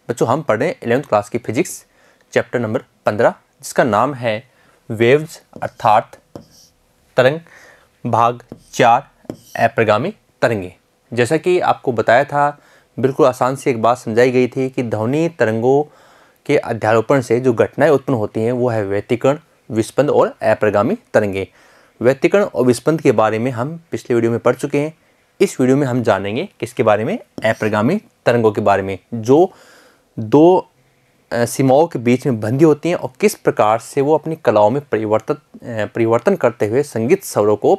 बच्चों हम पढ़ रहे हैं 11th क्लास की फिजिक्स चैप्टर नंबर 15, जिसका नाम है वेव्स अर्थात तरंग, भाग 4 अप्रगामी तरंगे। जैसा कि आपको बताया था, बिल्कुल आसान से एक बात समझाई गई थी कि ध्वनि तरंगों के अध्यारोपण से जो घटनाएं उत्पन्न होती हैं वो है व्यतिकरण, विस्पंद और अप्रगामी तरंगे। व्यतिकरण और विस्पंद के बारे में हम पिछले वीडियो में पढ़ चुके हैं। इस वीडियो में हम जानेंगे किसके बारे में, अप्रगामी तरंगों के बारे में, जो दो सीमाओं के बीच में बंधी होती हैं और किस प्रकार से वो अपनी कलाओं में परिवर्तन करते हुए संगीत स्वरों को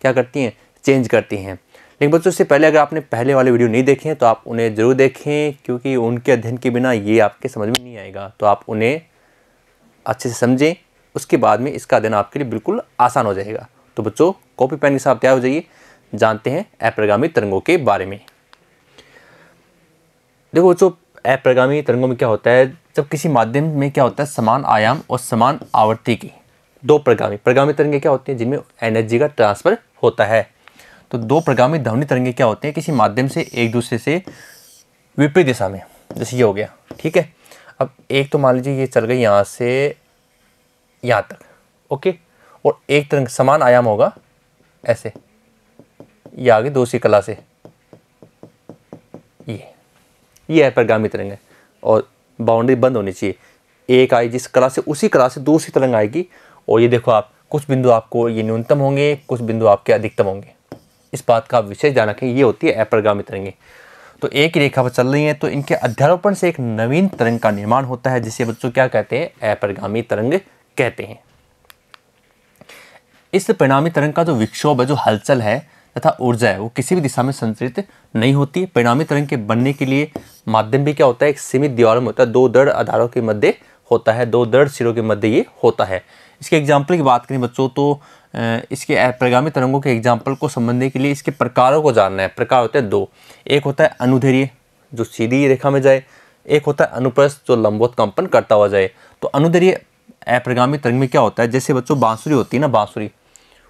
क्या करती हैं, चेंज करती हैं। लेकिन बच्चों, इससे पहले अगर आपने पहले वाले वीडियो नहीं देखे हैं तो आप उन्हें ज़रूर देखें, क्योंकि उनके अध्ययन के बिना ये आपके समझ में नहीं आएगा। तो आप उन्हें अच्छे से समझें, उसके बाद में इसका अध्ययन आपके लिए बिल्कुल आसान हो जाएगा। तो बच्चों, कॉपी पेन के साथ तैयार हो जाइए, जानते हैं अप्रगामी तरंगों के बारे में। देखो बच्चों, अप्रगामी तरंगों में क्या होता है, जब किसी माध्यम में क्या होता है, समान आयाम और समान आवृत्ति की दो प्रगामी तरंगे क्या होती हैं, जिनमें एनर्जी का ट्रांसफर होता है। तो दो प्रगामी ध्वनि तरंगे क्या होते हैं, किसी माध्यम से एक दूसरे से विपरीत दिशा में, जैसे ये हो गया, ठीक है। अब एक तो मान लीजिए ये चल गई यहाँ से यहाँ तक, ओके, और एक तरंग समान आयाम होगा ऐसे, ये आगे दूसरी कला से, ये अप्रगामी तरंग है और बाउंड्री बंद होनी चाहिए। एक आई जिस कला से, उसी कला से दूसरी तरंग आएगी, और ये देखो आप, कुछ बिंदु आपको ये न्यूनतम होंगे, कुछ बिंदु आपके अधिकतम होंगे। इस बात का विशेष ध्यान रखें, ये होती है अप्रगामी तरंगे। तो एक ही रेखा पर चल रही हैं, तो इनके अध्यारोपण से एक नवीन तरंग का निर्माण होता है, जिसे बच्चों क्या कहते हैं, अप्रगामी तरंग कहते हैं। इस परिणामी तरंग का जो विक्षोभ है, जो हलचल है तथा ऊर्जा है, वो किसी भी दिशा में संचरित नहीं होती। परिणामी तरंग के बनने के लिए माध्यम भी क्या होता है, एक सीमित दीवार में होता है, दो दृढ़ आधारों के मध्य होता है, दो दृढ़ सिरों के मध्य ये होता है। इसके एग्जाम्पल की बात करें बच्चों, तो इसके अप्रगामी तरंगों के एग्जाम्पल को समझने के लिए इसके प्रकारों को जानना है। प्रकार होते हैं दो, एक होता है अनुदैर्घ्य जो सीधी रेखा में जाए, एक होता है अनुप्रस्थ जो लंबवत कंपन करता हुआ जाए। तो अनुदैर्घ्य अप्रगामी तरंग में क्या होता है, जैसे बच्चों बांसुरी होती है ना, बांसुरी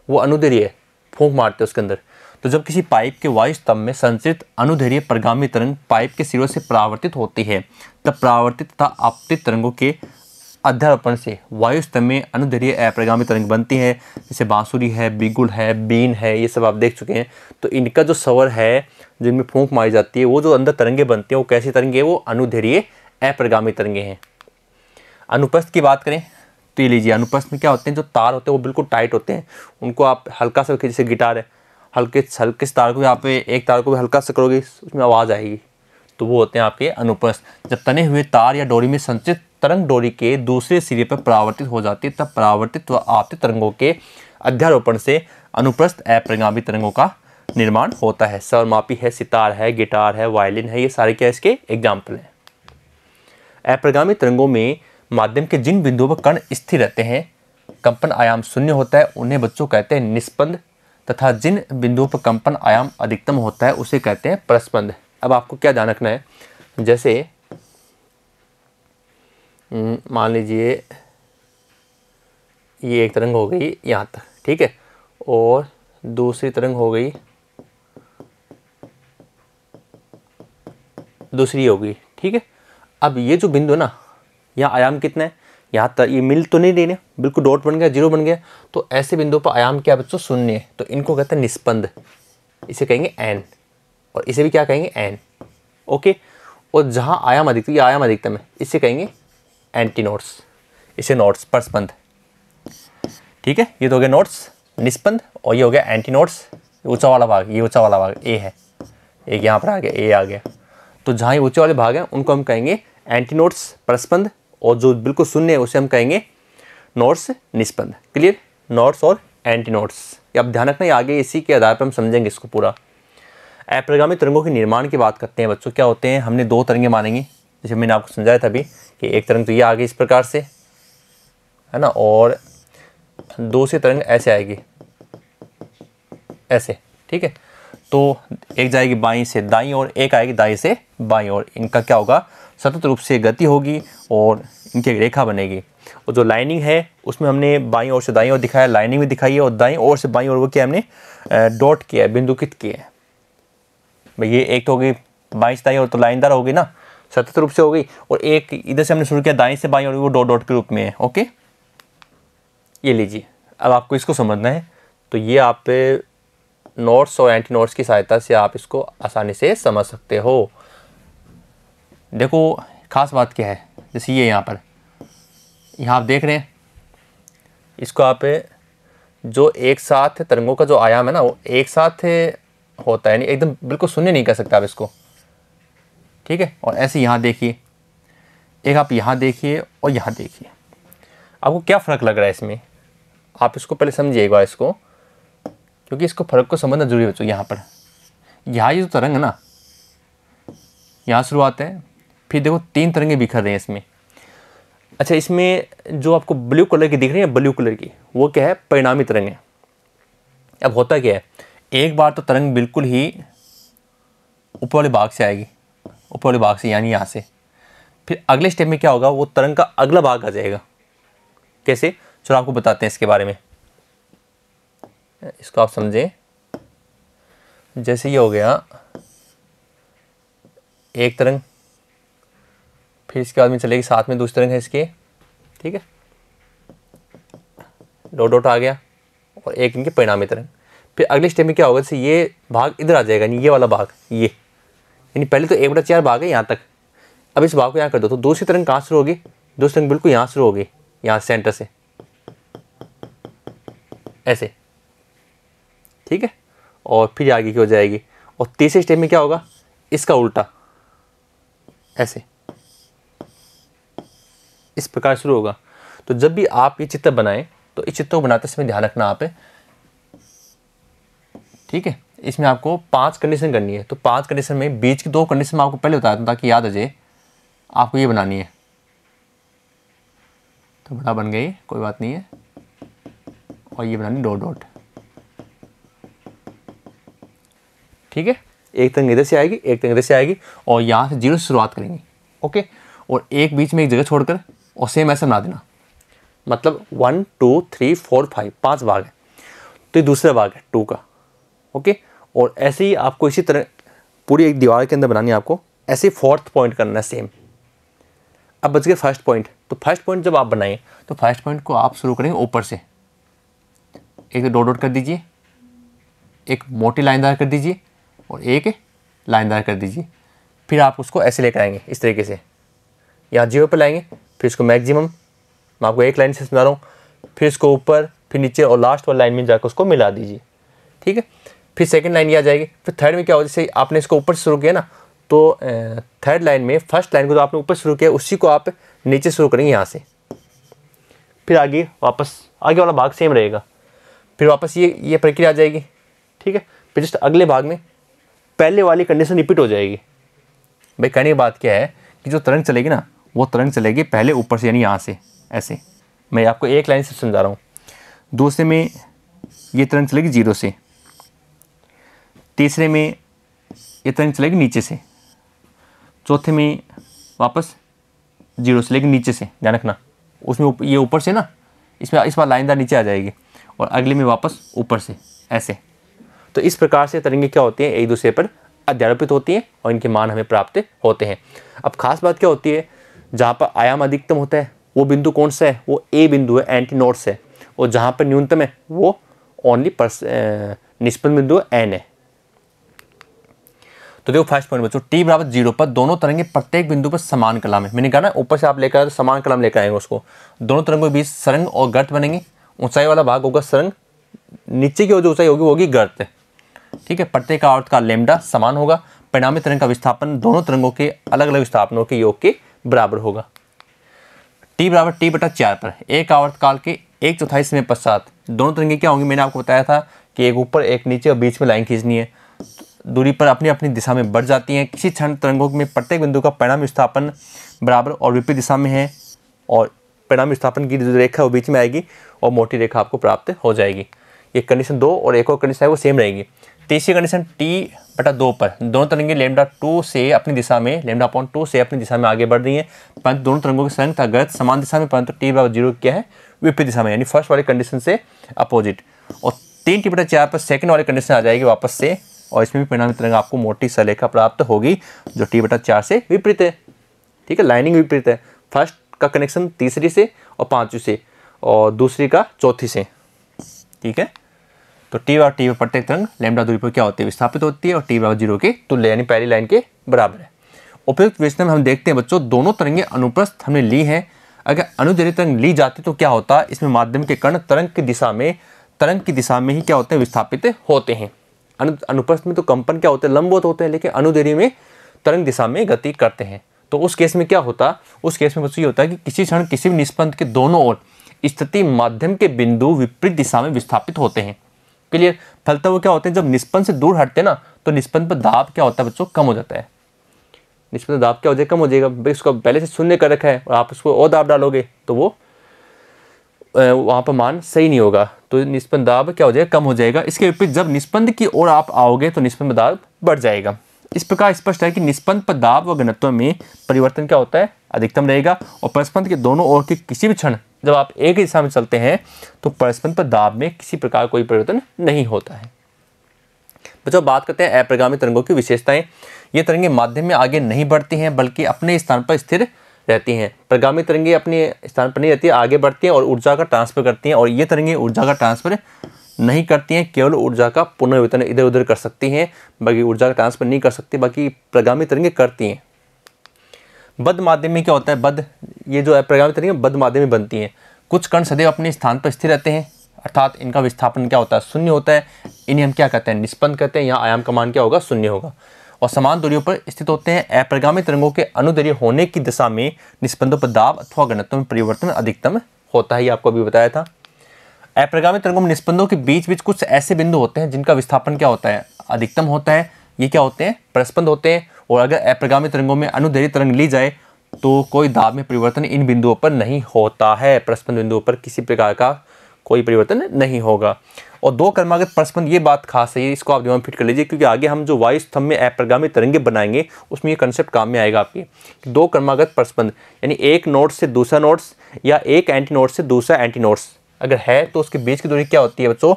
वो अनुदैर्घ्य है, फूंक मारते हैं उसके अंदर। तो जब किसी पाइप के वायु स्तंभ में संचरित अनुदैर्घ्य प्रगामी तरंग पाइप के सिरों से परावर्तित होती है, तब परावर्तित तथा आपतित तरंगों के अध्यारोपण से वायु स्तंभ में अनुदैर्घ्य अप्रगामी तरंग बनती है। जैसे बांसुरी है, बिगुल है, बीन है, ये सब आप देख चुके हैं। तो इनका जो स्वर है, जिनमें फूंक मारी जाती है, वो जो अंदर तरंगे बनती हैं, वो कैसी तरंगे, वो अनुदैर्घ्य अप्रगामी तरंगे हैं। अनुप्रस्थ की बात करें तो ये लीजिए, अनुप्रस्थ में क्या होते हैं, जो तार होते हैं वो बिल्कुल टाइट होते हैं, उनको आप हल्का सा, जैसे गिटार है, हल्के से तार को भी आप एक तार को भी हल्का सा करोगे, उसमें आवाज़ आएगी, तो वो होते हैं आपके अनुप्रस्थ। जब तने हुए तार या डोरी में संचित तरंग डोरी के दूसरे सिरे पर परावर्तित हो जाती है, तब परावर्तित व आपतित तरंगों के अध्यारोपण से अनुप्रस्थ अप्रगामी तरंगों का निर्माण होता है। स्वरमापी है, सितार है, गिटार है, वायलिन है, ये सारे क्या इसके एग्जाम्पल हैं। अप्रगामी तरंगों में माध्यम के जिन बिंदुओं पर कण स्थिर रहते हैं, कंपन आयाम शून्य होता है, उन्हें बच्चों कहते हैं निस्पंद, तथा जिन बिंदुओं पर कंपन आयाम अधिकतम होता है उसे कहते हैं प्रस्पंद। अब आपको क्या ध्यान रखना है, जैसे मान लीजिए ये एक तरंग हो गई यहाँ तक, ठीक है, और दूसरी तरंग हो गई, दूसरी हो गई, ठीक है। अब ये जो बिंदु ना, यहाँ आयाम कितना है, यहाँ तक ये मिल तो नहीं देने, बिल्कुल डॉट बन गया, जीरो बन गया, तो ऐसे बिंदु पर आयाम क्या बच्चों, शून्य है, तो इनको कहते हैं निस्पंद, इसे कहेंगे एन, और इसे भी क्या कहेंगे, एन, ओके। और जहाँ आयाम अधिकतम, ये आयाम अधिकतम है, इसे कहेंगे एंटी नोट्स, इसे नोट्स, परस्पंद, ठीक है। ये तो हो गया नोट्स, निस्पंद, और ये हो गया एंटी नोट्स, ऊंचा वाला भाग, ये ऊंचा वाला भाग ए है, एक यहाँ पर आ गया, ए आ गया, तो जहाँ ये ऊंचे वाले भाग हैं उनको हम कहेंगे एंटी नोट्स, परस्पंद, और जो बिल्कुल शून्य है उसे हम कहेंगे नोट्स, निस्पंद। क्लियर, नोट्स और एंटी नोट्स, ये आप ध्यान रखना, आगे इसी के आधार पर हम समझेंगे इसको पूरा। अप्रगामी तरंगों के निर्माण की बात करते हैं बच्चों, क्या होते हैं, हमने दो तरंगे मानेंगे, जैसे मैंने आपको समझाया था अभी कि एक तरंग तो ये आ गई इस प्रकार से, है ना, और दूसरी तरंग ऐसे आएगी, ऐसे, ठीक है। तो एक जाएगी बाईं से दाईं और एक आएगी दाईं से बाईं, और इनका क्या होगा, सतत रूप से गति होगी और इनकी एक रेखा बनेगी। और जो लाइनिंग है उसमें हमने बाईं ओर से दाईं ओर दिखाया, लाइनिंग भी दिखाई है, और दाईं ओर से बाईं ओर वो क्या हमने डॉट किया है, बिंदुकित किया है। भाई ये एक तो होगी बाईं से दाईं ओर, तो लाइनदार होगी ना, सतत रूप से हो गई, और एक इधर से हमने शुरू किया दाएं से बाएं और वो डॉट डॉट के रूप में है। ओके, ये लीजिए। अब आपको इसको समझना है, तो ये आप नोट्स और एंटी नोट्स की सहायता से आप इसको आसानी से समझ सकते हो। देखो खास बात क्या है, जैसे ये यहाँ आप देख रहे हैं, इसको आप जो एक साथ तरंगों का जो आयाम है ना, वो एक साथ होता है, नहीं एकदम बिल्कुल शून्य नहीं कर सकते आप इसको, ठीक है। और ऐसे यहाँ देखिए, एक आप यहाँ देखिए और यहाँ देखिए, आपको क्या फ़र्क लग रहा है इसमें, आप इसको पहले समझिएगा इसको, क्योंकि इसको फ़र्क को समझना जरूरी है बच्चों। यहाँ पर ये जो तरंग है ना, यहाँ शुरुआत है, फिर देखो 3 तरंगे बिखर रहे हैं इसमें। अच्छा, इसमें जो आपको ब्लू कलर की दिख रही है, ब्लू कलर की, वो क्या है, परिणामी तरंग है। अब होता क्या है, एक बार तो तरंग बिल्कुल ही ऊपर वाले भाग से आएगी, ऊपर वाले भाग से यानी यहाँ से, फिर अगले स्टेप में क्या होगा, वो तरंग का अगला भाग आ जाएगा। कैसे, चलो आपको बताते हैं इसके बारे में, इसको आप समझें। जैसे ये हो गया एक तरंग, फिर इसके बाद में चलेगी साथ में दूसरी तरंग है इसके, ठीक है, डॉट डॉट आ गया, और एक इनकी परिणामी तरंग। फिर अगले स्टेप में क्या होगा, जैसे ये भाग इधर आ जाएगा, यानी ये वाला भाग, ये यानी पहले तो 1/4 भाग है यहाँ तक। अब इस भाग को यहाँ कर दो, तो दूसरी तरंग कहाँ शुरू होगी, दूसरी तरंग बिल्कुल यहाँ शुरू होगी, यहाँ सेंटर से ऐसे, ठीक है, और फिर आगे की हो जाएगी। और तीसरे स्टेप में क्या होगा, इसका उल्टा ऐसे, इस प्रकार शुरू होगा। तो जब भी आप ये चित्र बनाएं, तो इस चित्र को बनाते समय ध्यान रखना आप, ठीक है। इसमें आपको 5 कंडीशन करनी है, तो 5 कंडीशन में बीच की 2 कंडीशन मैं आपको पहले बताया था ताकि याद आ जाए। आपको ये बनानी है, तो बड़ा बन गई, कोई बात नहीं है, और ये बनानी डॉट डॉट, ठीक है। एक तरंग इधर से आएगी, एक तरंग इधर से आएगी, और यहाँ से 0 से शुरुआत करेंगे। ओके, और एक बीच में एक जगह छोड़कर, और सेम ऐसे बना देना, मतलब 1 2 3 4 5 भाग है, तो ये दूसरा भाग है 2 का। ओके, और ऐसे ही आपको इसी तरह पूरी एक दीवार के अंदर बनानी है आपको, ऐसे 4th पॉइंट करना है सेम। अब बच गए फर्स्ट पॉइंट, तो फर्स्ट पॉइंट जब आप बनाएं, तो फर्स्ट पॉइंट को आप शुरू करेंगे ऊपर से, एक डॉट डॉट कर दीजिए, एक मोटी लाइनदार कर दीजिए, और एक लाइनदार कर दीजिए। फिर आप उसको ऐसे लेकर आएंगे इस तरीके से, यहाँ 0 पर लाएंगे, फिर इसको मैक्सिमम, मैं आपको एक लाइन से समझा रहा हूँ, फिर इसको ऊपर, फिर नीचे, और लास्ट वाली लाइन में जाकर उसको मिला दीजिए, ठीक है। फिर सेकंड लाइन ये आ जाएगी। फिर थर्ड में क्या होगा, जैसे आपने इसको ऊपर से शुरू किया ना, तो थर्ड लाइन में फर्स्ट लाइन को जो आपने ऊपर शुरू किया उसी को आप नीचे शुरू करेंगे यहाँ से, फिर आगे वापस आगे वाला भाग सेम रहेगा, फिर वापस ये प्रक्रिया आ जाएगी, ठीक है। फिर जस्ट अगले भाग में पहले वाली कंडीशन रिपीट हो जाएगी। भाई कहने की बात क्या है कि जो तरंग चलेगी ना, वो तरंग चलेगी पहले ऊपर से, यानी यहाँ से ऐसे, मैं आपको एक लाइन से समझा रहा हूँ। दूसरे में ये तरंग चलेगी 0 से, तीसरे में ये तरंग चलेगी नीचे से, चौथे में वापस 0 से लेकिन नीचे से, ध्यान रखना, उसमें ये ऊपर से ना, इसमें इस बार लाइनदार नीचे आ जाएगी, और अगले में वापस ऊपर से ऐसे। तो इस प्रकार से तरंगें क्या होती हैं, एक दूसरे पर अध्यारोपित होती हैं, और इनके मान हमें प्राप्त होते हैं। अब खास बात क्या होती है, जहाँ पर आयाम अधिकतम होता है वो बिंदु कौन सा है, वो ए बिंदु है, एंटी नोड्स है, और जहाँ पर न्यूनतम है वो ओनली निष्पन्न बिंदु एन है। तो देखो फर्स्ट पॉइंट बच्चों, t बराबर 0 पर दोनों तरंगे प्रत्येक बिंदु पर समान कला में, मैंने कहा ना ऊपर से आप लेकर आए तो समान कला में लेकर आएंगे उसको, दोनों तरंगों के बीच सरंग और गर्त बनेंगे, ऊंचाई वाला भाग होगा सरंग, नीचे की जो ऊंचाई होगी वो होगी गर्त, ठीक है। प्रत्येक आवर्त का लैम्डा समान होगा, परिणामी तरंग का विस्थापन दोनों तरंगों के अलग अलग विस्थापनों के योग के बराबर होगा। t बराबर t/4 पर एक आवर्त काल के 1/4 समय पश्चात दोनों तरंगे क्या होंगी, मैंने आपको बताया था कि एक ऊपर एक नीचे और बीच में लाइन खींचनी है, दूरी पर अपनी अपनी दिशा में बढ़ जाती हैं। किसी क्षण तरंगों में प्रत्येक बिंदु का परिणामी विस्थापन बराबर और विपरीत दिशा में है, और परिणामी विस्थापन की जो रेखा वो बीच में आएगी, और मोटी रेखा आपको प्राप्त हो जाएगी। ये कंडीशन 2, और एक और कंडीशन है वो सेम रहेगी। तीसरी कंडीशन t/2 पर दोनों तरंगे λ2 से अपनी दिशा में, λ/2 से अपनी दिशा में आगे बढ़ रही हैं, परंतु दोनों तरंगों की संगत गर्त समान दिशा में, परंतु t बराबर 0 क्या है, विपरीत दिशा में, यानी फर्स्ट वाली कंडीशन से अपोजिट। और 3t/4 पर सेकंड वाली कंडीशन आ जाएगी वापस से, और इसमें भी परिणामी तरंग आपको मोटी सलेखा प्राप्त होगी जो t/4 से विपरीत है। ठीक है, लाइनिंग विपरीत है। फर्स्ट का कनेक्शन तीसरी से और पांचवी से, और दूसरी का चौथी से, ठीक है। तो टी और टी पर प्रत्येक तरंग लैम्डा दूरी पर क्या होती है, विस्थापित होती है और टी बराबर 0 के तुल्य यानी पहली लाइन के बराबर है। उपयुक्त विवेचना में हम देखते हैं बच्चों, दोनों तरंगें अनुप्रस्थ हमने ली हैं। अगर अनुदैर्ध्य तरंग ली जाती तो क्या होता है, इसमें माध्यम के कण तरंग की दिशा में ही क्या होते हैं, विस्थापित होते हैं। अनुप्रस्थ में तो कंपन क्या होते हैं, लंबवत होते हैं, लेकिन अनुदैर्ध्य में तरंग दिशा में गति करते हैं। तो उस केस में क्या होता, उस केस में बच्चों ये होता है कि किसी क्षण किसी भी निष्पंद के दोनों ओर स्थिति माध्यम के बिंदु विपरीत दिशा में विस्थापित होते हैं। क्लियर। फलतः वो क्या होते हैं, जब निष्पंद से दूर हटते हैं ना, तो निष्पंद पर दाब क्या होता है बच्चों, कम हो जाता है। निष्पंद दाब क्या हो जाएगा, कम हो जाएगा। भाई उसको पहले से शून्य कर रखा है और आप उसको और दाब डालोगे तो वो वहाँ पर मान सही नहीं होगा, तो निष्पंद दाब क्या हो जाएगा, कम हो जाएगा। इसके विपरीत जब निष्पंद की ओर आप आओगे तो निष्पंद दाब बढ़ जाएगा। इस प्रकार स्पष्ट है कि निष्पंद पर दाब व घनत्व में परिवर्तन क्या होता है, अधिकतम रहेगा। और परस्पंद के दोनों ओर के किसी भी क्षण जब आप एक ही दिशा में चलते हैं तो परस्पंद पर दाब में किसी प्रकार कोई परिवर्तन नहीं होता है। बच्चों बात करते हैं अप्रगामी तरंगों की विशेषताएं। ये तरंगें माध्यम में आगे नहीं बढ़ती हैं बल्कि अपने स्थान पर स्थिर रहती हैं। प्रगामी तरंगें अपने स्थान पर नहीं रहती है, आगे बढ़ती हैं और ऊर्जा का ट्रांसफर करती हैं। और ये तरंगें ऊर्जा का ट्रांसफर नहीं करती हैं, केवल ऊर्जा का पुनर्वितरण इधर उधर कर सकती हैं, बाकी ऊर्जा का ट्रांसफर नहीं कर सकती। बाकी प्रगामी तरंगें करती हैं। बद्ध माध्यम में क्या होता है, बद्ध ये जो अप्रगामी तरंगें बद्ध माध्यम में बनती हैं। कुछ कण सदैव अपने स्थान पर स्थिर रहते हैं, अर्थात इनका विस्थापन क्या होता है, शून्य होता है। इन्हें हम क्या कहते हैं, निष्पंद कहते हैं। यहाँ आयाम का मान क्या होगा, शून्य होगा। और समान दूरियों पर स्थित होते हैं। अप्रगामी तरंगों के अनुदैर्ध्य होने की दिशा में निष्पंदों पर दाब अथवा घनत्व में परिवर्तन अधिकतम होता है, ये आपको अभी बताया था। अप्रगामी तरंगों में निष्पंदों के बीच बीच कुछ ऐसे बिंदु होते हैं जिनका विस्थापन क्या होता है, अधिकतम होता है। ये क्या होते हैं, परस्पंद होते हैं। और अगर अप्रगामी तरंगों में अनुदैर्ध्य तरंग ली जाए तो कोई दाब में परिवर्तन इन बिंदुओं पर नहीं होता है। परस्पंद बिंदुओं पर किसी प्रकार का कोई परिवर्तन नहीं होगा। और दो क्रमागत परस्पंद, ये बात खास है, इसको आप दिमाग में फिट कर लीजिए, क्योंकि आगे हम जो वायु स्तंभ में अप्रगामी तरंगे बनाएंगे उसमें ये कंसेप्ट काम में आएगा आपके। दो क्रमागत परस्पंद यानी एक नोड से दूसरा नोड्स या एक एंटी नोड से दूसरा एंटी नोड्स अगर है तो उसके बीच की दूरी क्या होती है बच्चों,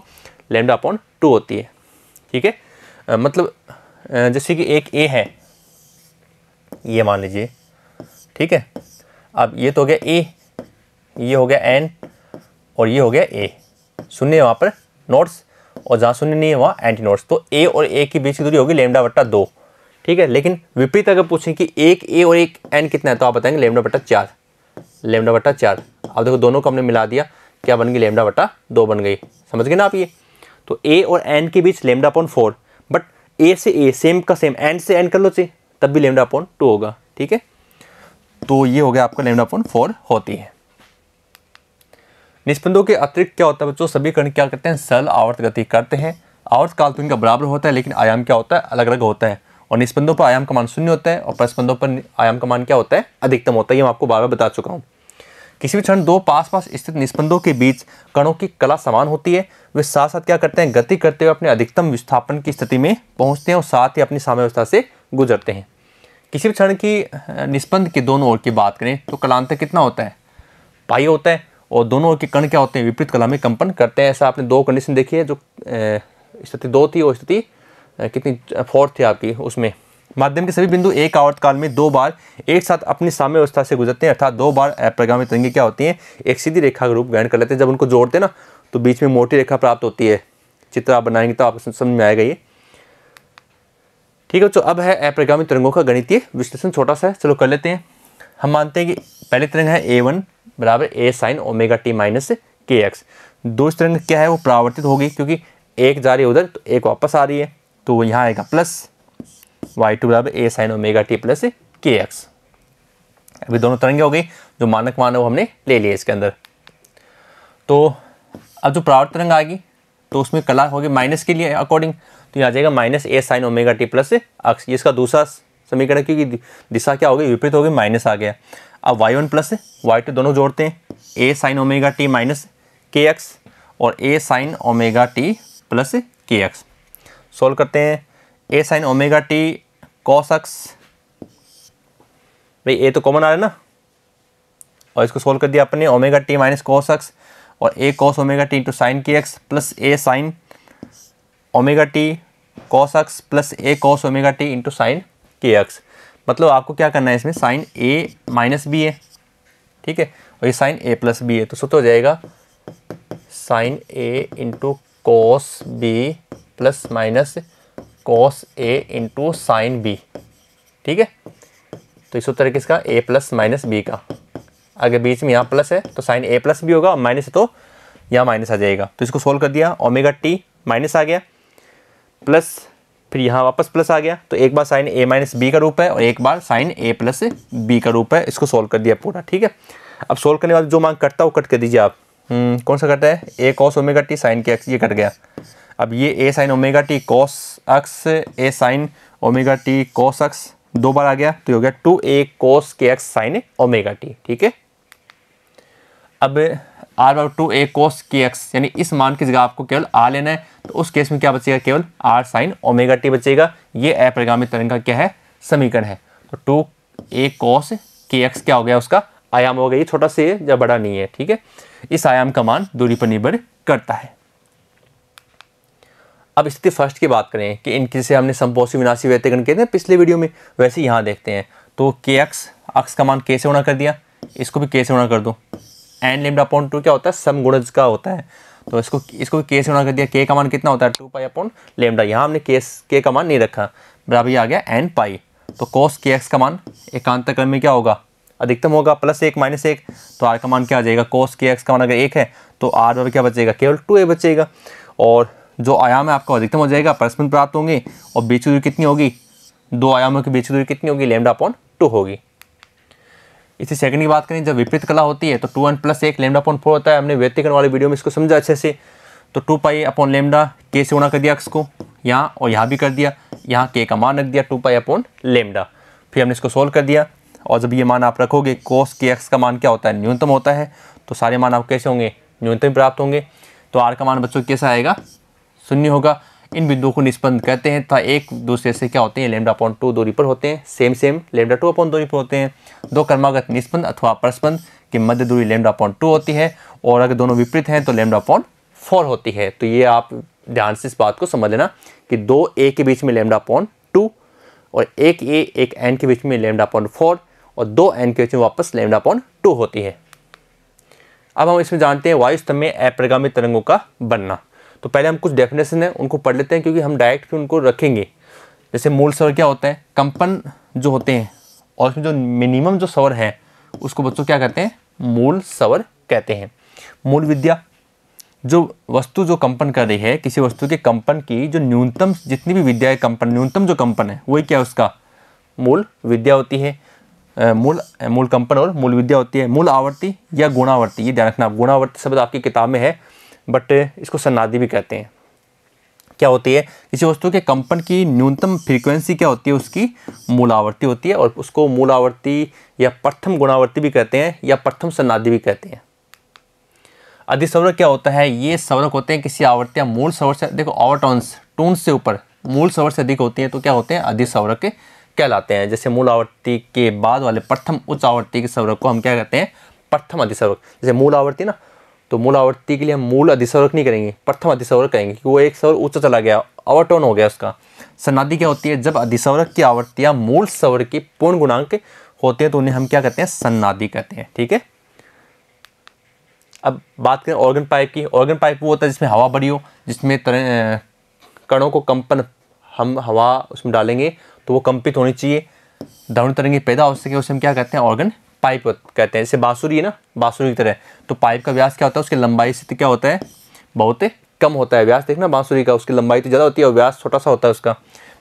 λ/2 होती है। ठीक है, मतलब जैसे कि एक ए है, ये मान लीजिए, ठीक है। अब ये तो हो गया ए, ये हो गया एन और ये हो गया ए। शून्य वहाँ पर नोड्स और जहाँ शून्य नहीं है वहाँ एंटी नोड्स। तो ए और ए के बीच की दूरी होगी λ/2, ठीक है। लेकिन विपरीत अगर पूछें कि एक ए और एक एन कितना है तो आप बताएंगे λ/4। λ/4 अब देखो दोनों को हमने मिला दिया, क्या बन गई, λ/2 बन गई। समझ गए ना आप ये। तो ए और एन के बीच λ/4, बट ए से ए सेम का सेम, एन से एन कर लो चाहिए तब भी λ/2 होगा, ठीक है। तो ये हो गया आपका λ/4 होती है। निष्पंदों के अतिरिक्त क्या होता है बच्चों, सभी कण क्या करते हैं, सरल आवर्त गति करते हैं। आवर्त काल तो इनका बराबर होता है लेकिन आयाम क्या होता है, अलग अलग होता है। और निष्पंदों पर आयाम का मान शून्य होता है और परस्पंदों पर आयाम का मान क्या होता है, अधिकतम होता है। ये मैं आपको बार बार बता चुका हूँ। किसी भी क्षण दो पास पास स्थित निष्पंदों के बीच कणों की कला समान होती है। वे साथ साथ क्या करते हैं, गति करते हुए अपने अधिकतम विस्थापन की स्थिति में पहुंचते हैं और साथ ही अपनी साम्यावस्था से गुजरते हैं। किसी भी क्षण की निष्पंद के दोनों ओर की बात करें तो कलांतर कितना होता है, पाई होता है। और दोनों ओर के कण क्या होते हैं, विपरीत कला में कंपन करते हैं। ऐसा आपने दो कंडीशन देखी है, जो स्थिति 2 थी और स्थिति कितनी 4 थी आपकी। उसमें माध्यम के सभी बिंदु एक आवर्त काल में 2 बार एक साथ अपनी साम्यावस्था से गुजरते हैं, अर्थात 2 बार अप्रगामी तरंगें क्या होती हैं, एक सीधी रेखा का रूप ग्रहण कर लेते हैं। जब उनको जोड़ते हैं ना तो बीच में मोटी रेखा प्राप्त होती है। चित्र आप बनाएंगे तो आपको समझ में आएगा ये, ठीक है। तो अब है अप्रगामी तरंगों का गणितीय विश्लेषण, छोटा सा है, चलो कर लेते हैं। हम मानते हैं कि पहली तरंग है A1 बराबर A sin ωt minus kx। दूसरी तरंग क्या है, वो परावर्तित होगी क्योंकि एक जा रही है उधर तो एक वापस आ रही है, तो वो यहाँ आएगा प्लस y2 बराबर A sin ωt plus kx। अभी दोनों तरंगें हो गई, जो मानक मान है वो हमने ले लिया इसके अंदर। तो अब जो परावर्तित तरंग आएगी तो उसमें कला होगी माइनस के लिए अकॉर्डिंग, तो यहाँ आ जाएगा minus A sin ωt plus अक्ष। ये इसका दूसरा समीकरण, क्योंकि दिशा क्या हो गई, विपरीत हो गई, माइनस आ गया। अब y1 प्लस y2 दोनों जोड़ते हैं, A sin ωt minus kx और A sin ωt plus kx। Solve करते हैं, A sin ωt cos x, भाई A तो कॉमन आ रहा है ना, और इसको सोल्व कर दिया अपने, ωt माइनस cos x और A cos ωt into sine kx plus A sin ωt cos x plus A cos ωt into sine kx। मतलब आपको क्या करना है, इसमें साइन ए माइनस बी है, ठीक है, और ये साइन ए प्लस बी है, तो सूत्र हो जाएगा sine A into cos B plus minus cos A into sine B, ठीक है। तो इस सूत्र है किसका, ए प्लस माइनस बी का। आगे बीच में यहाँ प्लस है तो साइन ए प्लस बी होगा, और माइनस है तो यहाँ माइनस आ जाएगा। तो इसको सोल्व कर दिया, ओमेगा टी माइनस आ गया, प्लस फिर यहाँ वापस प्लस आ गया, तो एक बार साइन ए माइनस बी का रूप है और एक बार साइन ए प्लस बी का रूप है। इसको सोल्व कर दिया पूरा, ठीक है। अब सोल्व करने के बाद जो मान कटता है वो कट कर दीजिए आप। कौन सा कटा है, A cos omega T sine के एक्स, ये कट गया। अब ये A sine omega T cos x, A sine omega T cos x 2 बार आ गया, तो ये हो गया 2a cos के एक्स साइन ओमेगा टी, ठीक है। अब r बार 2a cos के एक्स, यानी इस मान की जगह आपको केवल r लेना है, तो उस केस में क्या बचेगा, केवल r साइन ओमेगा टी बचेगा। ये अपरिगामी तरंग का क्या है, समीकरण है। तो 2a cos के एक्स क्या हो गया, उसका आयाम हो गया, ये छोटा से या बड़ा नहीं है, ठीक है। इस आयाम का मान दूरी पर निर्भर करता है। अब स्थिति फर्स्ट की बात करें कि इनकी से हमने समपोषी विनाशी व्यतिकरण कहते हैं पिछले वीडियो में, वैसे यहाँ देखते हैं। तो के एक्स अक्स का मान के से गुणा कर दिया, इसको भी के से गुणा कर दो। एन लेमडा अपॉन 2 क्या होता है, समगुणज का होता है, तो इसको भी के से गुणा कर दिया। के का मान कितना होता है, 2 पाई अपॉन लेमडा। यहाँ हमने के का मान नहीं रखा, बराबर आ गया एन पाई। तो कोस के एक्स का मान एकांतर क्रम में क्या होगा, अधिकतम होगा, +1 -1, तो आर का मान क्या आ जाएगा, कोस के एक्स का मान अगर 1 है तो आर बराबर क्या बचेगा, केवल 2a बचेगा। और जो आयाम है आपका अधिकतम हो जाएगा, परस्पर प्राप्त होंगे, और बीच की दूरी कितनी होगी, 2 आयामों के बीच की दूरी कितनी होगी, लेमडा अपॉन 2 होगी। इसी सेकंड की बात करें, जब विपरीत कला होती है तो 2n + 1 लेमडा अपॉन 4 होता है। हमने व्यतिकरण वाले वीडियो में इसको समझा अच्छे से। तो 2 पाई अपॉन लेमडा, के से गुणा कर दिया एक्स को यहाँ, और यहाँ भी कर दिया, यहाँ के का मान रख दिया 2 पाई अपॉन लेमडा। फिर हमने इसको सोल्व कर दिया, और जब ये मान आप रखोगे, कोस के एक्स का मान क्या होता है, न्यूनतम होता है, तो सारे मान आप कैसे होंगे, न्यूनतम प्राप्त होंगे। तो आर का मान बच्चों कैसा आएगा, 0 होगा। इन बिंदुओं को निष्पंद कहते हैं तथा एक दूसरे से क्या होते हैं, लेमडा अपॉन 2 दूरी पर होते हैं, सेम लेमडा 2 अपॉन दूरी पर होते हैं। दो क्रमागत निष्पंद अथवा परस्पंद की मध्य दूरी लेमडा अपॉन 2 होती है, और अगर दोनों विपरीत हैं तो लेमडा अपॉन 4 होती है। तो ये आप ध्यान से इस बात को समझ लेना कि 2a के बीच में लेमडा अपॉन 2, और 1a एक n के बीच में लेमडा अपॉन 4, और 2n के बीच में वापस लेमडा अपॉन 2 होती है। अब हम इसमें जानते हैं वायु स्तंभ में अपरिगामी तरंगों का बनना। तो पहले हम कुछ डेफिनेशन है उनको पढ़ लेते हैं, क्योंकि हम डायरेक्ट भी उनको रखेंगे। जैसे मूल स्वर क्या होता है, कंपन जो होते हैं, और उसमें जो मिनिमम जो स्वर है उसको बच्चों क्या कहते हैं, मूल स्वर कहते हैं। मूल विद्या, जो वस्तु जो कंपन कर रही है, किसी वस्तु के कंपन की जो न्यूनतम जितनी भी विद्या है कंपन, न्यूनतम जो कंपन है वही क्या है, उसका मूल विद्या होती है। मूल कंपन और मूल विद्या होती है। मूल आवर्ती या गुणावर्ती, ये ध्यान रखना, गुणावर्ती शब्द आपकी किताब में है, बट इसको सन्नादि भी कहते हैं। क्या होती है, किसी वस्तु के कंपन की न्यूनतम फ्रीक्वेंसी क्या होती है, उसकी मूल आवर्ती होती है, और उसको मूल आवर्ती या प्रथम गुणावर्ती भी कहते हैं, या प्रथम सन्नादि भी कहते हैं। अधिसवरक क्या होता है, ये सवरक होते हैं किसी आवर्ती या मूल स्वर से, देखो ओवरटोन्स टोन्स से ऊपर मूल स्वर से अधिक होती हैं तो क्या होते हैं, अधिसवरक कहलाते हैं। जैसे मूल आवर्ती के बाद वाले प्रथम उच्च आवर्ती के स्वरक को हम क्या कहते हैं, प्रथम अधिसवरक। जैसे मूल आवर्ती ना, तो मूल आवर्ती के लिए हम मूल अधिसवरक नहीं करेंगे, प्रथम अधिसवरक करेंगे, क्योंकि वो एक स्वर उच्च चला गया, ओवरटोन हो गया उसका। सन्नादि क्या होती है, जब अधिसवरक की आवर्तियाँ मूल स्वर की पूर्ण गुणांक होते हैं तो उन्हें हम क्या कहते हैं, सन्नादि कहते हैं, ठीक है। अब बात करें ऑर्गन पाइप की। ऑर्गन पाइप वो होता है जिसमें हवा भरी हो, जिसमें कणों को कंपन, हम हवा उसमें डालेंगे तो वो कंपित होनी चाहिए, ध्वनि तरंगे पैदा हो सके, उसे हम क्या कहते हैं, ऑर्गन पाइप कहते हैं। जैसे बांसुरी है ना, बांसुरी की तरह, तो पाइप का व्यास क्या होता है, उसकी लंबाई से क्या होता है, बहुत कम होता है व्यास। देखना बांसुरी का, उसकी लंबाई तो ज़्यादा होती है और व्यास छोटा सा होता है उसका,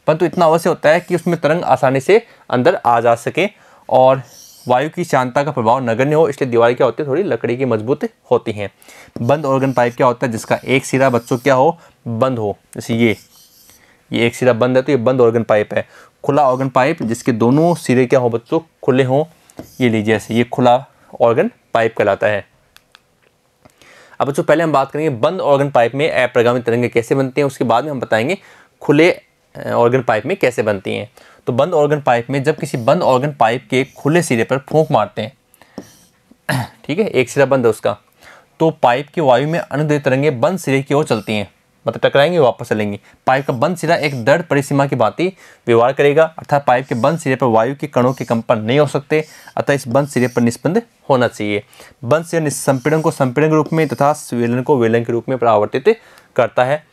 परंतु इतना अवश्य होता है कि उसमें तरंग आसानी से अंदर आ जा सके और वायु की शांतता का प्रभाव नगण्य हो, इसलिए दीवार क्या होती है, थोड़ी लकड़ी की मजबूत होती हैं। बंद ऑर्गन पाइप क्या होता है, जिसका एक सिरा बच्चों क्या हो, बंद हो। जैसे ये एक सिरा बंद है तो ये बंद ऑर्गन पाइप है। खुला ऑर्गन पाइप जिसके दोनों सिरे क्या हो बच्चों, खुले हों, ये लीजिए ऐसे, ये खुला ऑर्गन पाइप कहलाता है। अब बच्चों पहले हम बात करेंगे बंद ऑर्गन पाइप में अपरिगामी तरंगें कैसे बनती हैं, उसके बाद में हम बताएंगे खुले ऑर्गन पाइप में कैसे बनती हैं। तो बंद ऑर्गन पाइप में जब किसी बंद ऑर्गन पाइप के खुले सिरे पर फूंक मारते हैं, ठीक है, एक सिरा बंद है उसका, तो पाइप की वायु में अनुदैर्घ्य तरंगें बंद सिरे की ओर चलती हैं। मतलब टकराएंगे वापस चलेंगी। पाइप का बंद सिरा एक दृढ़ परिसीमा की भांति व्यवहार करेगा, अर्थात पाइप के बंद सिरे पर वायु के कणों के कंपन नहीं हो सकते, अतः इस बंद सिरे पर निस्पंद होना चाहिए। बंद सिरा संपीड़न को संपीड़न के रूप में तथा वेलन को वेलन के रूप में परावर्तित करता है।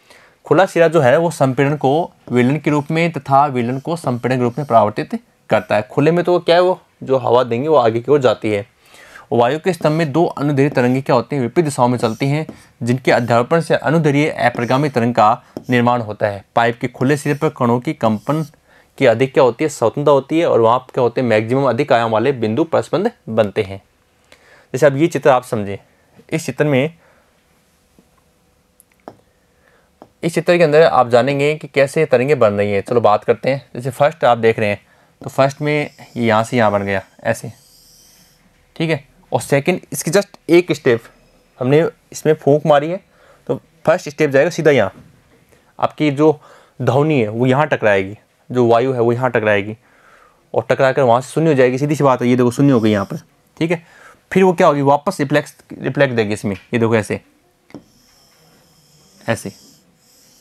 खुला सिरा जो है वो संपीड़न को वेलन के रूप में तथा वेलन को संपीड़न के रूप में परावर्तित करता है। खुले में तो क्या है, वो जो हवा देंगे वो आगे की ओर जाती है। वायु के स्तंभ में दो अनुदैर्घ्य तरंगें क्या होती हैं, विपरीत दिशाओं में चलती हैं, जिनके अध्यारोपण से अनुदैर्घ्य अप्रगामी तरंग का निर्माण होता है। पाइप के खुले सिरे पर कणों की कंपन की अधिक क्या होती है, स्वतंत्रता होती है, और वहाँ क्या होते हैं, मैक्सिमम अधिक आयाम वाले बिंदु परस्पर बनते हैं। जैसे अब ये चित्र आप समझें, इस चित्र के अंदर आप जानेंगे कि कैसे तरंगें बन रही हैं। चलो बात करते हैं। जैसे फर्स्ट आप देख रहे हैं, तो फर्स्ट में ये यहाँ से यहाँ बन गया ऐसे, ठीक है। और सेकंड इसकी जस्ट एक स्टेप हमने इसमें फूंक मारी है, तो फर्स्ट स्टेप जाएगा सीधा यहाँ, आपकी जो ध्वनि है वो यहाँ टकराएगी, जो वायु है वो यहाँ टकराएगी, और टकरा कर वहाँ से शून्य हो जाएगी। सीधी सी बात है, ये देखो शून्य हो गई यहाँ पर, ठीक है। फिर वो क्या होगी, वापस रिफ्लेक्ट देगी इसमें, ये देखो ऐसे ऐसे,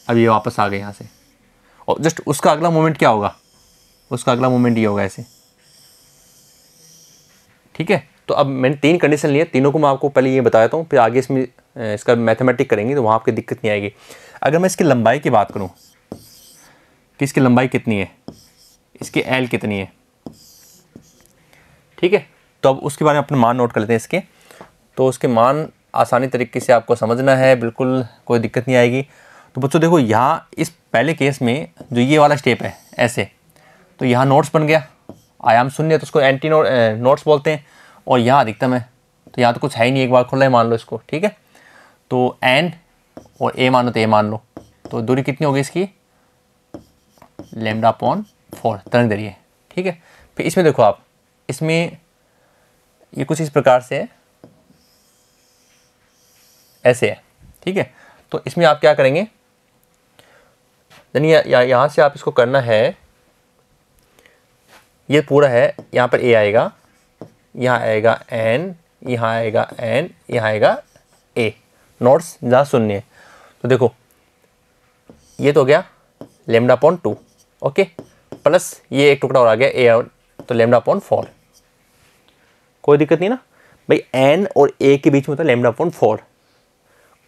अब ये वापस आ गए यहाँ से। और जस्ट उसका अगला मोमेंट क्या होगा, उसका अगला मोमेंट ये होगा ऐसे, ठीक है। तो अब मैंने 3 कंडीशन लिए, तीनों को मैं आपको पहले ये बताया हूँ, फिर आगे इसमें इसका मैथमेटिक करेंगे तो वहाँ आपकी दिक्कत नहीं आएगी। अगर मैं इसकी लंबाई की बात करूँ कि इसकी लंबाई कितनी है, इसकी एल कितनी है, ठीक है, तो अब उसके बारे में अपने मान नोट कर लेते हैं इसके। तो उसके मान आसानी तरीके से आपको समझना है, बिल्कुल कोई दिक्कत नहीं आएगी। तो बच्चों देखो, यहाँ इस पहले केस में जो ये वाला स्टेप है ऐसे, तो यहाँ नोट्स बन गया, आयाम शून्य है तो उसको एंटी नोट्स बोलते हैं, और यहाँ अधिकतम है, तो यहाँ तो कुछ है ही नहीं, एक बार खुला है मान लो इसको, ठीक है। तो एन और ए मानो तो ए मान लो, तो दूरी कितनी होगी इसकी, λ/4 तरंग दैर्घ्य, ठीक है। फिर इसमें देखो आप, इसमें ये कुछ इस प्रकार से है, ऐसे है, ठीक है। तो इसमें आप क्या करेंगे, यानी यहाँ से आप इसको करना है, ये पूरा है, यहाँ पर ए आएगा, यहाँ आएगा एन, यहाँ आएगा एन, यहाँ आएगा ए, नोट्स जहाँ शून्य है। तो देखो ये तो हो गया λ/2, ओके, प्लस ये एक टुकड़ा और आ गया ए, तो λ/4, कोई दिक्कत नहीं ना भाई। एन और ए के बीच में होता है λ/4,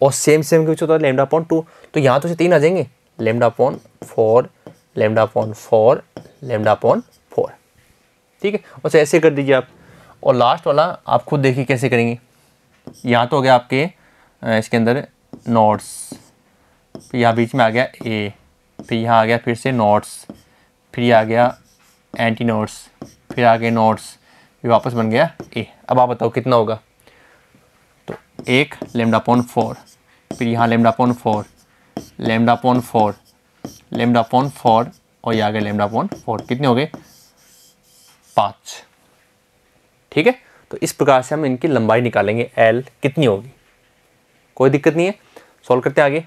और सेम के बीच होता है λ/2, तो यहाँ तो से 3 आ जाएंगे, λ/4, λ/4, λ/4, ठीक है। और ऐसे कर दीजिए आप, और लास्ट वाला आप खुद देखिए कैसे करेंगे। यहाँ तो हो गया आपके इसके अंदर नोट्स, फिर यहाँ बीच में आ गया ए, फिर यहाँ आ गया फिर से नोट्स, फिर ये आ गया एंटी नोट्स, फिर आ गए नोट्स, फिर वापस बन गया ए। अब आप बताओ कितना होगा, तो एक λ/4, फिर यहाँ λ/4, λ/4, λ/4, और ये आ गया λ/4, कितने हो गए, 5, ठीक है। तो इस प्रकार से हम इनकी लंबाई निकालेंगे, एल कितनी होगी, कोई दिक्कत नहीं है। सॉल्व करते हैं आगे।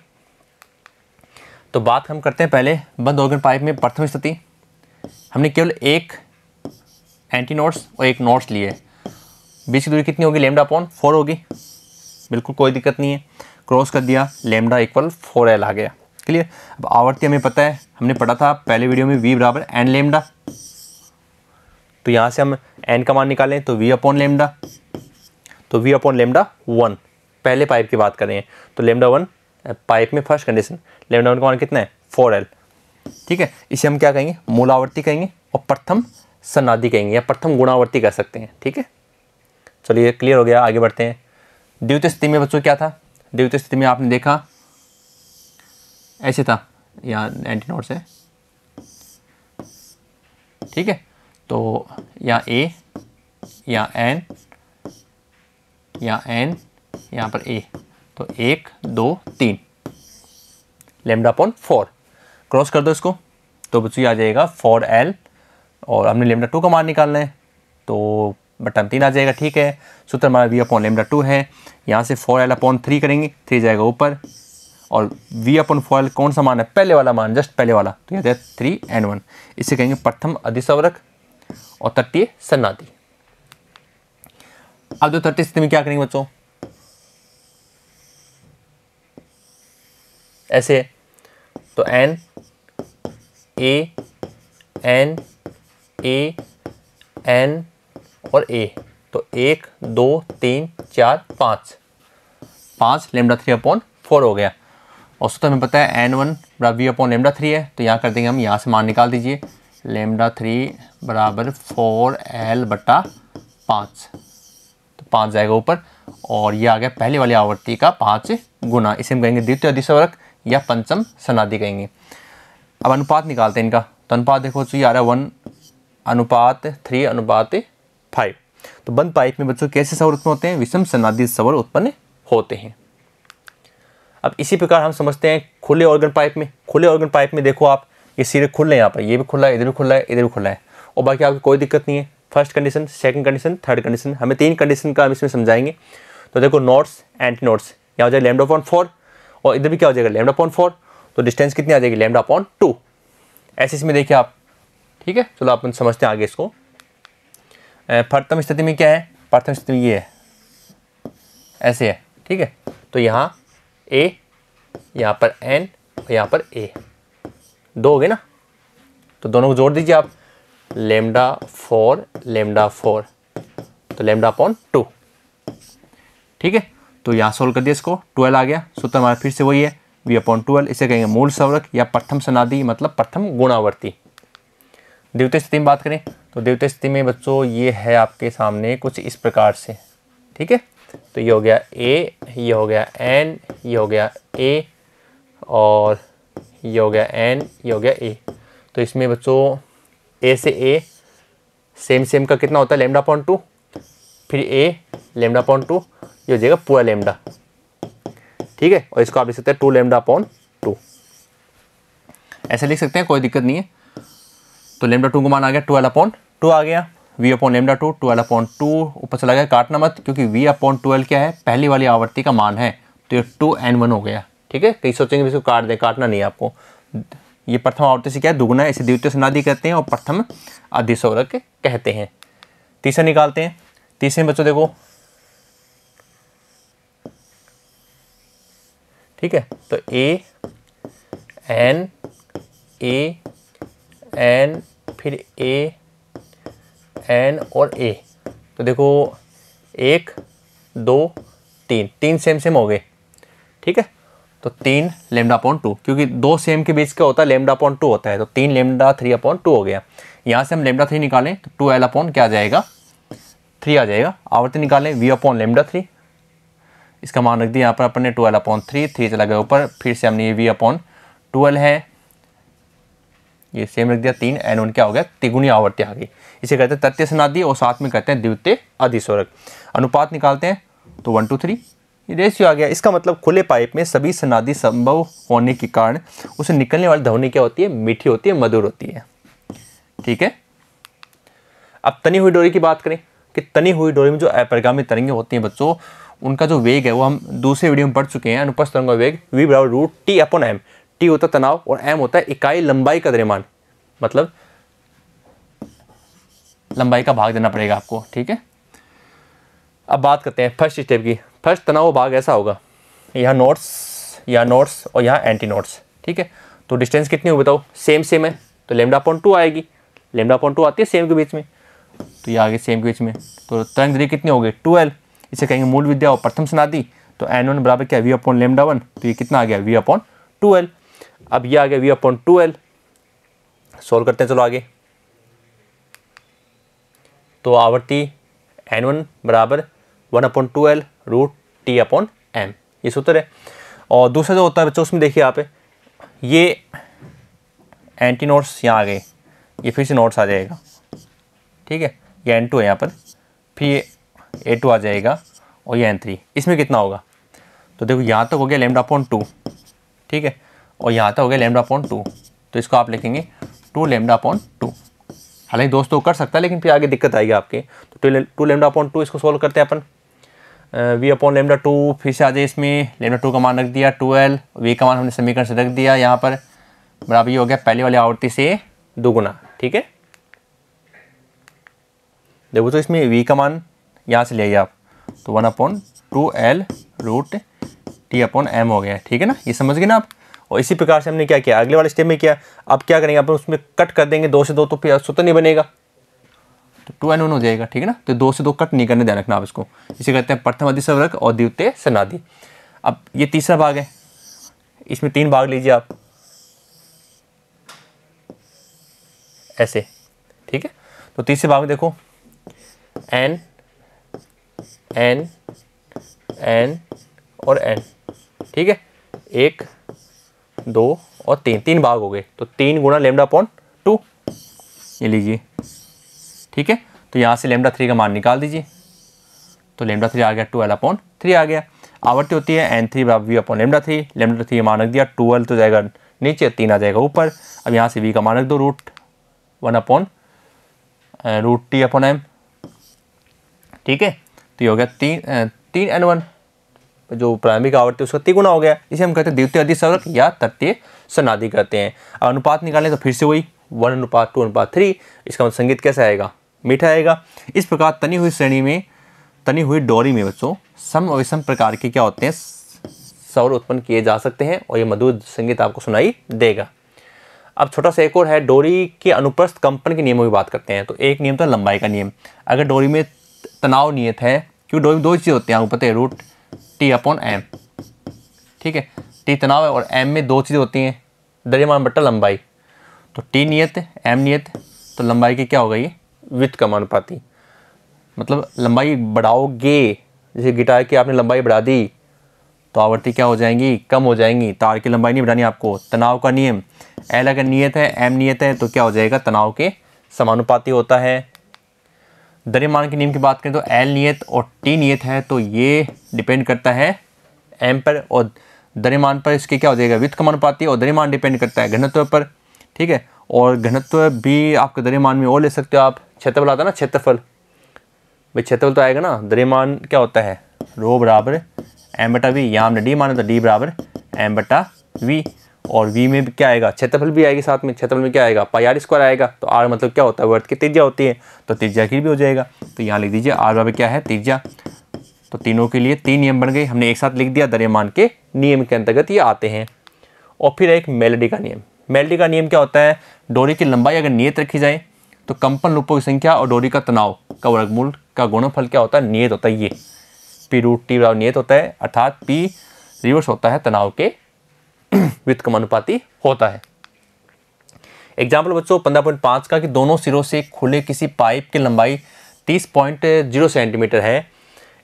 तो बात हम करते हैं पहले बंद ऑर्गन पाइप में प्रथम स्थिति। हमने केवल एक एंटी नोट्स और एक नोट्स लिए, बीच की दूरी कितनी होगी, λ/4 होगी, बिल्कुल कोई दिक्कत नहीं है। क्रॉस कर दिया, λ=4L आ गया, क्लियर। अब आवर्ती हमें पता है, हमने पढ़ा था पहले वीडियो में, V = n λ, तो यहाँ से हम n का मान निकालें तो V/λ, तो V/λ 1, पहले पाइप की बात कर रहे हैं, तो λ1 पाइप में फर्स्ट कंडीशन, λ1 का मान कितना है, 4L, ठीक है। इसे हम क्या कहेंगे, मूलावर्ती कहेंगे, और प्रथम सन्नादि कहेंगे, या प्रथम गुणावर्ती कह सकते हैं, ठीक है। चलिए क्लियर हो गया, आगे बढ़ते हैं। द्वितीय स्थिति में बच्चों क्या था, द्वितीय स्थिति में आपने देखा ऐसे था, यहाँ एंटी नोट्स है, ठीक है। तो यहाँ ए, यहाँ एन, यहाँ एन, यहाँ पर ए, तो 1 2 3 λ/4, क्रॉस कर दो इसको, तो बच्चों ये आ जाएगा 4L, और हमने λ2 का मान निकालना है, तो बटा 3 आ जाएगा, ठीक है। सूत्र हमारा V/λ2 है, यहाँ से 4L/3 करेंगे, 3 जाएगा ऊपर, और V/4L कौन सा मान है, पहले वाला मान, जस्ट पहले वाला, तो यह 3n1, इसे कहेंगे प्रथम अधिसवरक और तटीय सन्नादि। अब जो तटीय स्थिति में क्या करेंगे बच्चों, ऐसे है। तो N A N A N और ए, तो 1 2 3 4 5 लेमडा 3/4 हो गया। और सूत्र हमें पता है n1 बराबर v अपॉन लेमडा 3 है, तो यहाँ कर देंगे हम, यहाँ से मान निकाल दीजिए, लेमडा 3 बराबर 4l/5, तो 5 जाएगा ऊपर, और ये आ गया पहली वाली आवर्ती का 5 गुना। इसे हम कहेंगे द्वितीय अधिस्वरक या पंचम सनादि कहेंगे। अब अनुपात निकालते हैं इनका, तो अनुपात देखो तो ये आ रहा है 1:3:5। तो बंद पाइप में बच्चों कैसे स्वर उत्पन्न होते हैं? विषम सनादि स्वर उत्पन्न होते हैं। अब इसी प्रकार हम समझते हैं खुले ऑर्गन पाइप में। खुले ऑर्गन पाइप में देखो आप, ये सिरे खुले हैं, यहाँ पर ये भी खुला है, इधर भी खुला है, इधर भी खुला है, और बाकी आपको कोई दिक्कत नहीं है। First condition, second condition, third condition, हमें 3 कंडीशन का हम इसमें समझाएंगे। तो देखो नोट्स एंटी नोट्स, यहाँ हो जाएगा λ/4, और इधर भी क्या हो जाएगा λ/4, तो डिस्टेंस कितनी आ जाएगी λ/2। ऐसे इसमें देखिए आप, ठीक है। चलो अपन समझते हैं आगे इसको। प्रथम स्थिति में क्या है? प्रथम स्थिति में ये है, ऐसे है, ठीक है। तो यहाँ ए, यहाँ पर एन और यहाँ पर ए, 2 हो गए ना, तो दोनों को जोड़ दीजिए आप, λ/4 तो λ/2, ठीक है। तो यहाँ सोल्व कर दिया इसको, 12 आ गया। सूत्र हमारा फिर से वही है, v/12, इसे कहेंगे मूल स्वर्क या प्रथम सनादि, मतलब प्रथम गुणावर्ती। द्वितीय स्थिति में बात करें, तो द्वितीय स्थिति में बच्चों ये है आपके सामने कुछ इस प्रकार से, ठीक है। तो ये हो गया ए, ये हो गया एन, ये हो गया ए, और ये हो गया एन, ये हो गया ए। तो इसमें बच्चों ए से ए सेम का कितना होता है λ/2, फिर ए λ/2, ये हो जाएगा पूरा लेमडा, ठीक है। और इसको आप लिख सकते हैं 2λ/2, ऐसे लिख सकते हैं, कोई दिक्कत नहीं है। तो λ/2 का मान आ गया 12/2 आ गया, v/λ2 12/2 ऊपर चला गया, काटना मत, क्योंकि v/12 क्या है? पहली वाली आवर्ती का मान है, तो ये 2n1 हो गया, ठीक है। कई सोचेंगे इसको काट दे, काटना नहीं है आपको। ये प्रथम आवर्ती से क्या है? दुगुना है, इसे द्वितीय सनादि कहते हैं और प्रथम अधिस्वरक कहते हैं। तीसरा निकालते हैं। तीसरे में बच्चों देखो, ठीक है। तो ए एन ए एन, फिर ए एन और ए, तो देखो 1 2 3 सेम हो गए, ठीक है। तो 3 λ/2, क्योंकि 2 सेम के बीच का होता है λ/2 होता है, तो 3 λ/3/2 हो गया। यहाँ से हम λ3 निकालें तो 2l/ क्या आ जाएगा? 3 आ जाएगा। आवर्ती निकालें v/λ3, इसका मान रख दिया यहाँ पर अपन ने 2l/3, 3 चला गया ऊपर, फिर से हमने ये v/12 है, ये सेम रख दिया, 3 n1 क्या हो गया? तिगुनी आवर्ती आ गई। इसे कहते हैं तृतीय सनादि और साथ में कहते हैं द्वितीय अधिस्वरक। अनुपात निकालते हैं तो 1:3 ये रेशियो आ गया। इसका मतलब खुले पाइप में सभी सनादि संभव होने के कारण उसे निकलने वाली ध्वनि क्या होती है? मीठी होती है, मधुर होती है, ठीक है। अब तनी हुई डोरी की बात करें कि तनी हुई डोरी में जो अपरिगामी तरंगें होती हैं बच्चों, उनका जो वेग है वो हम दूसरे वीडियो में पढ़ चुके हैं। अनुप्रस्थ तरंग का वेग v = √T/m। टी होता है तनाव और m होता है इकाई लंबाई का द्रव्यमान, मतलब लंबाई का भाग देना पड़ेगा आपको, ठीक है। अब बात करते हैं फर्स्ट स्टेप की। फर्स्ट तनाव भाग ऐसा होगा, यहाँ नोट्स और यहाँ एंटी नोट्स, ठीक है। तो डिस्टेंस कितनी हो बताओ? सेम है, तो λ/2 आएगी, λ/2 आती है सेम के बीच में, तो ये आगे सेम के बीच में। तो तरंग दैर्घ्य कितनी हो गई? 2l, इसे कहेंगे मूल विद्या और प्रथम सनादि। तो n1 बराबर क्या? v/λ1, तो ये कितना आ गया? v/2l। अब ये आ गया v/2l। सोल्व करते हैं, चलो आगे। तो आवर्ती n1 बराबर 1/2l √T/m, ये सूत्र है। और दूसरा जो होता है बच्चों, उसमें देखिए आप, ये एंटी नोट्स यहाँ आ गए, ये फिर से नोट्स आ जाएगा, ठीक है। ये n2 है यहाँ पर, फिर ये a2 आ जाएगा, और ये n3। इसमें कितना होगा? तो देखो यहाँ तक हो गया λ/2, ठीक है, और यहाँ तक हो गया λ/2, तो इसको आप लिखेंगे 2λ/2। हालांकि दोस्तों कर सकता है, लेकिन फिर आगे दिक्कत आएगी आपके। तो 2λ/2 इसको सोल्व करते हैं अपन। v/λ2 फिर से आ जाए, इसमें λ2 का मान रख दिया 2l, v का मान हमने समीकरण से रख दिया यहाँ पर, बराबर ये हो गया पहली वाली आवर्ती से दुगुना, ठीक है। देखो तो इसमें v का मान यहाँ से ले आइए आप, तो 1/2l √T/m हो गया, ठीक है ना, ये समझ गए ना आप। और इसी प्रकार से हमने क्या किया, अगले वाले स्टेप में किया, अब क्या करेंगे अपन उसमें कट कर देंगे 2 से 2, तो फिर सूत्र नहीं बनेगा, तो 2n1 हो जाएगा, ठीक है ना। तो 2 से 2 कट नहीं करने, ध्यान रखना आप इसको। इसे कहते हैं प्रथम अधिसर्वक और द्वितीय सनादि। अब ये तीसरा भाग है, इसमें 3 भाग लीजिए आप ऐसे, ठीक है। तो तीसरे भाग में देखो n n n और n, ठीक है, 1 2 और 3 भाग हो गए। तो 3 गुणा लैम्डा अपॉन 2 ये लीजिए, ठीक है। तो यहाँ से लैम्डा 3 का मान निकाल दीजिए, तो लैम्डा 3 आ गया 12 अपॉन 3 आ गया। आवर्ती होती है n3 बराबर v अपॉन लैम्डा 3, लैम्डा 3 का मान रख दिया, 12 तो जाएगा नीचे, 3 आ जाएगा ऊपर। अब यहाँ से v का मान रख दो, √1 अपॉन √t अपॉन m, ठीक है। तो ये हो गया 3n1, जो प्रारंभिक आवर्ती उसका 3 गुना हो गया। इसे हम कहते हैं द्वितीय अधिसर्वक या तृतीय सनादि करते हैं। अब अनुपात निकालें तो फिर से वही 1:2:3। इसका मतलब संगीत कैसा आएगा, मीठा आएगा। इस प्रकार तनी हुई श्रेणी में, तनी हुई डोरी में बच्चों सम और विषम प्रकार के क्या होते हैं, स्वर उत्पन्न किए जा सकते हैं और ये मधुर संगीत आपको सुनाई देगा। अब छोटा सा एक और है, डोरी के अनुप्रस्थ कंपन के नियमों की बात करते हैं। तो एक नियम था लंबाई का नियम। अगर डोरी में तनाव नियत है, क्योंकि डोरी में 2 चीज़ होती हैं आपको पता है, √t अपॉन m, ठीक है। t तनाव है और m में 2 चीज़ें होती हैं, द्रव्यमान बट्टा लंबाई। तो t नियत है, m नियत, तो लंबाई की क्या होगा, ये व्युत्क्रमानुपाती। मतलब लंबाई बढ़ाओगे, जैसे गिटार की आपने लंबाई बढ़ा दी तो आवृत्ति क्या हो जाएंगी, कम हो जाएंगी। तार की लंबाई नहीं बढ़ानी आपको। तनाव का नियम, L अगर नियत है, M नियत है, तो क्या हो जाएगा, तनाव के समानुपाती होता है। द्रव्यमान के नियम की बात करें तो L नियत और T नियत है, तो ये डिपेंड करता है M पर और द्रव्यमान पर, इसके क्या हो जाएगा, व्युत्क्रमानुपाती। और द्रव्यमान डिपेंड करता है घनत्व पर, ठीक है। और घनत्व भी आपके द्रव्यमान में और ले सकते हो आप। क्षेत्रफल आता है ना, क्षेत्रफल, भाई क्षेत्रफल तो आएगा ना। द्रव्यमान क्या होता है, रो बराबर m/v, यहाँ हमने d माना तो d बराबर m/v। और v में भी क्या आएगा, क्षेत्रफल भी आएगी साथ में। क्षेत्रफल में क्या आएगा, πr² आएगा। तो r मतलब क्या होता है, वर्त की त्रिज्या होती है, तो त्रिज्या की भी हो जाएगा। तो यहाँ लिख दीजिए r बराबर क्या है, त्रिज्या। तो तीनों के लिए 3 नियम बन गए, हमने एक साथ लिख दिया, द्रव्यमान के नियम के अंतर्गत ये आते हैं। और फिर एक मेलोडी का नियम। मेलोडी का नियम क्या होता है, डोरी की लंबाई अगर नियत रखी जाए तो कंपन लूपों की संख्या और डोरी का तनाव का वर्गमूल का गुणनफल क्या होता है, नियत होता है। ये p√t बराबर नियत होता है, अर्थात p रिवर्स होता है, तनाव के व्युत्क्रमानुपाती होता है। एग्जाम्पल बच्चों 15.5 का कि दोनों सिरों से खुले किसी पाइप की लंबाई 30.0 सेंटीमीटर है।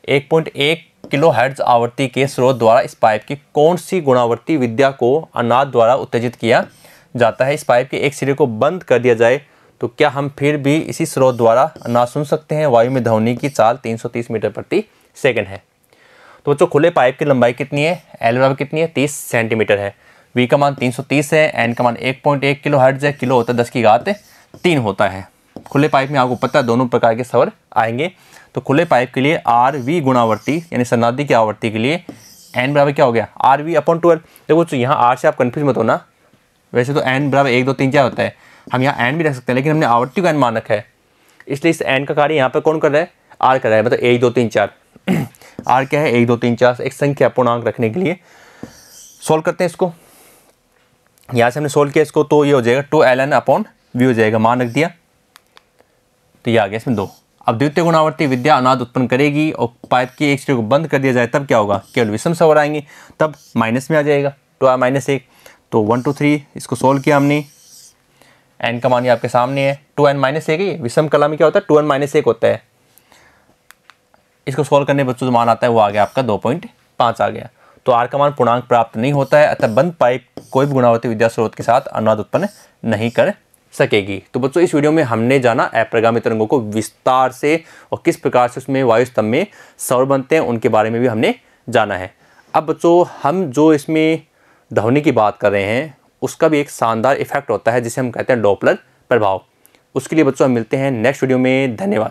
1.1 किलोहर्ट्ज आवृत्ति के स्रोत द्वारा इस पाइप की कौन सी गुणावर्ती विद्या को अनाद द्वारा उत्तेजित किया जाता है। इस पाइप के एक सिरे को बंद कर दिया जाए तो क्या हम फिर भी इसी स्रोत द्वारा अनाद सुन सकते हैं। वायु में ध्वनि की चाल 330 मीटर प्रति सेकंड है। तो बच्चों खुले पाइप की लंबाई कितनी है, एल बराबर कितनी है, 30 सेंटीमीटर है। वी का मान 330 है, एन का मान 1.1 किलो हर्ट्ज है। किलो होता है 10⁻³ होता है। खुले पाइप में आपको पता है दोनों प्रकार के स्वर आएंगे। तो खुले पाइप के लिए आर वी गुणावर्ती यानी सनादि की आवृत्ति के लिए एन बराबर क्या हो गया, RV/12। देखो तो यहाँ आर से आप कन्फ्यूज मत होना। वैसे तो एन बराबर 1 2 3 4 होता है, हम यहाँ एन भी रख सकते हैं, लेकिन हमने आवृत्ति का एन मान रखा है, इसलिए इस एन का कार्य यहाँ पर कौन कर रहा है, आर कर रहा है। मतलब 1 2 3 4 आर क्या है, 1 2 3 4 एक संख्या पूर्णांक रखने के लिए। सोल्व करते हैं इसको। यहाँ से हमने सोल्व किया इसको, तो ये हो जाएगा 2ln/v हो जाएगा, मान रख दिया तो ये आ गया इसमें 2। अब द्वितीय गुणावर्ती विद्या अनाद उत्पन्न करेगी और पाइप की एक सिरे को बंद कर दिया जाए तब क्या होगा, केवल विषम स्वर आएंगे, तब माइनस में आ जाएगा 2r-1। तो 1 2 3 इसको सोल्व किया हमने। एन का मान आपके सामने है, 2n-1 ही विषम कला में क्या होता है 2n-1 होता है। इसको सोल्व करने बच्चों जो मान आता है वो आ गया आपका 2.5 आ गया। तो आर का मान पूर्णांक प्राप्त नहीं होता है, अतः बंद पाइप कोई भी गुणावर्ती विद्या स्रोत के साथ अनुनाद उत्पन्न नहीं कर सकेगी। तो बच्चों इस वीडियो में हमने जाना अप्रगामी तरंगों को विस्तार से और किस प्रकार से उसमें वायु स्तंभ में स्वर बनते हैं उनके बारे में भी हमने जाना है। अब बच्चों हम जो इसमें ध्वनि की बात कर रहे हैं उसका भी एक शानदार इफेक्ट होता है जिसे हम कहते हैं डॉपलर प्रभाव। उसके लिए बच्चों हम मिलते हैं नेक्स्ट वीडियो में। धन्यवाद।